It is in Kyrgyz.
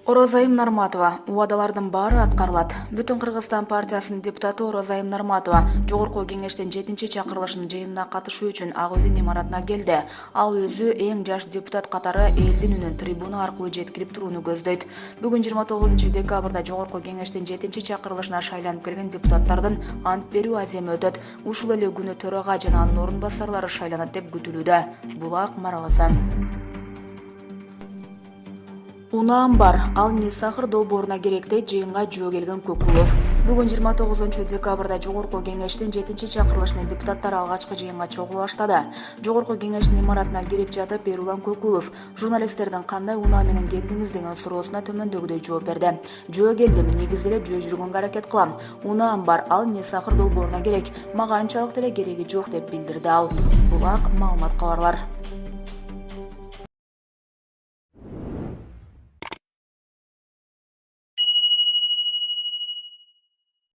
Оразайым Нарматова, убадалардын баары аткарылат. Бүтүн Кыргызстан партиясынын депутаты Оразайым Нарматова жогорку кеңештин 7-чакырылышынын жыйынына катышуу үчүн Ак үйдүн имаратына келди. Ал өзү эң жаш депутат катары элдин үнүн трибуна аркылуу жеткирип турууну көздөйт. Бүгүн 29-декабрда жогорку кеңештин 7-чакырылышына шайланып келген депутаттардын ант берүү аземи өтөт. Ушул эле күнү төрага жана анын орун басарлары шайланат деп күтүлүүдө. Булак, Марал ФМ. Унаам бар, ал Нисахыр долбооруна керек дейт жыйынга жөө келген Көкулов. Бүгүн 29-декабрда жогорку кеңештин 7-чакырылышынын депутаттары алгачкы жыйынга чогулуп баштады. Жогорку кеңештин имаратына кирип жатып Эрулан Көкулов журналисттердин кандай унаа менен келдиңиз деген суроосуна төмөндөгүдөй жооп берди. Жөө келдим, негизи эле жөө жүргөнгө аракет кылам. Унаам бар, ал Нисахыр долбооруна керек, мага анчалык деле кереги жок деп билдирди ал. Булак маалымат кабарлар.